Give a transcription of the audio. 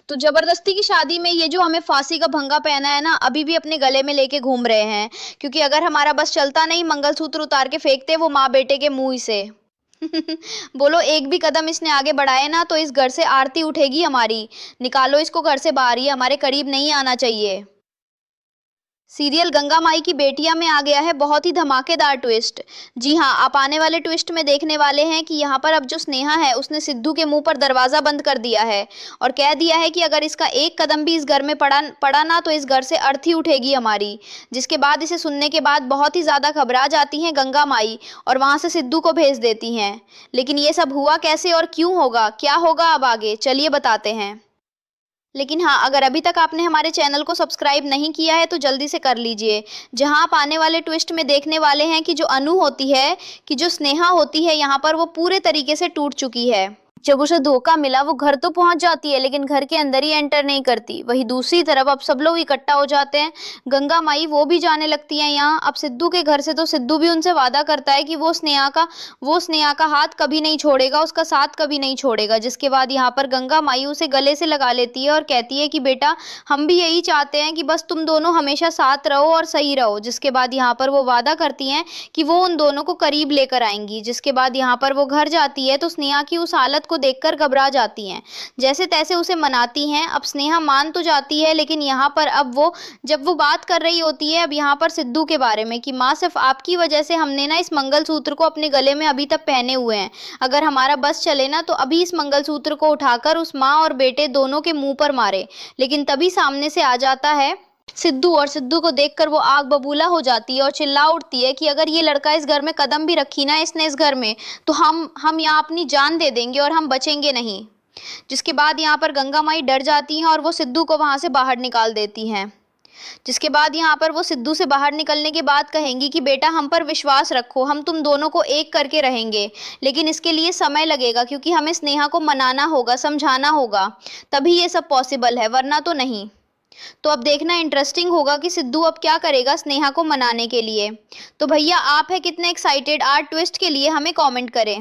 तो जबरदस्ती की शादी में ये जो हमें फांसी का भंगा पहना है ना, अभी भी अपने गले में लेके घूम रहे हैं। क्योंकि अगर हमारा बस चलता नहीं, मंगलसूत्र उतार के फेंकते वो माँ बेटे के मुंह से। बोलो, एक भी कदम इसने आगे बढ़ाए ना तो इस घर से आरती उठेगी हमारी। निकालो इसको घर से बाहर, ही हमारे करीब नहीं आना चाहिए। सीरियल गंगा माई की बेटियां में आ गया है बहुत ही धमाकेदार ट्विस्ट। जी हाँ, आप आने वाले ट्विस्ट में देखने वाले हैं कि यहाँ पर अब जो स्नेहा है उसने सिद्धू के मुंह पर दरवाजा बंद कर दिया है और कह दिया है कि अगर इसका एक कदम भी इस घर में पड़ा पड़ा ना तो इस घर से अर्थी उठेगी हमारी। जिसके बाद इसे सुनने के बाद बहुत ही ज्यादा घबरा जाती हैं गंगा माई और वहां से सिद्धू को भेज देती हैं। लेकिन ये सब हुआ कैसे और क्यों होगा, क्या होगा अब आगे, चलिए बताते हैं। लेकिन हाँ, अगर अभी तक आपने हमारे चैनल को सब्सक्राइब नहीं किया है तो जल्दी से कर लीजिए। जहां आप आने वाले ट्विस्ट में देखने वाले हैं कि जो अनु होती है, कि जो स्नेहा होती है यहाँ पर, वो पूरे तरीके से टूट चुकी है। जब उसे धोखा मिला वो घर तो पहुंच जाती है लेकिन घर के अंदर ही एंटर नहीं करती। वहीं दूसरी तरफ अब सब लोग इकट्ठा हो जाते हैं। गंगा माई वो भी जाने लगती हैं यहाँ अब सिद्धू के घर से। तो सिद्धू भी उनसे वादा करता है कि वो स्नेहा का हाथ कभी नहीं छोड़ेगा, उसका साथ कभी नहीं छोड़ेगा। जिसके बाद यहाँ पर गंगा माई उसे गले से लगा लेती है और कहती है कि बेटा, हम भी यही चाहते हैं कि बस तुम दोनों हमेशा साथ रहो और सही रहो। जिसके बाद यहाँ पर वो वादा करती हैं कि वो उन दोनों को करीब लेकर आएंगी। जिसके बाद यहाँ पर वो घर जाती है तो स्नेहा की उस हालत को देखकर घबरा जाती हैं। जैसे तैसे उसे मनाती हैं। अब स्नेहा मान तो जाती है लेकिन यहाँ पर अब वो जब वो बात कर रही होती है अब यहाँ पर सिद्धू के बारे में कि माँ, सिर्फ आपकी वजह से हमने ना इस मंगलसूत्र को अपने गले में अभी तक पहने हुए हैं। अगर हमारा बस चले ना तो अभी इस मंगलसूत्र को उठाकर उस माँ और बेटे दोनों के मुंह पर मारे। लेकिन तभी सामने से आ जाता है सिद्धू और सिद्धू को देखकर वो आग बबूला हो जाती है और चिल्ला उठती है कि अगर ये लड़का इस घर में कदम भी रखी ना इसने इस घर में, तो हम यहाँ अपनी जान दे देंगे और हम बचेंगे नहीं। जिसके बाद यहाँ पर गंगा माई डर जाती हैं और वो सिद्धू को वहां से बाहर निकाल देती हैं। जिसके बाद यहाँ पर वो सिद्धू से बाहर निकलने के बाद कहेंगी कि बेटा, हम पर विश्वास रखो, हम तुम दोनों को एक करके रहेंगे। लेकिन इसके लिए समय लगेगा क्योंकि हमें स्नेहा को मनाना होगा, समझाना होगा, तभी ये सब पॉसिबल है, वरना तो नहीं। तो अब देखना इंटरेस्टिंग होगा कि सिद्धू अब क्या करेगा स्नेहा को मनाने के लिए। तो भैया, आप है कितने एक्साइटेड आज ट्विस्ट के लिए, हमें कमेंट करें।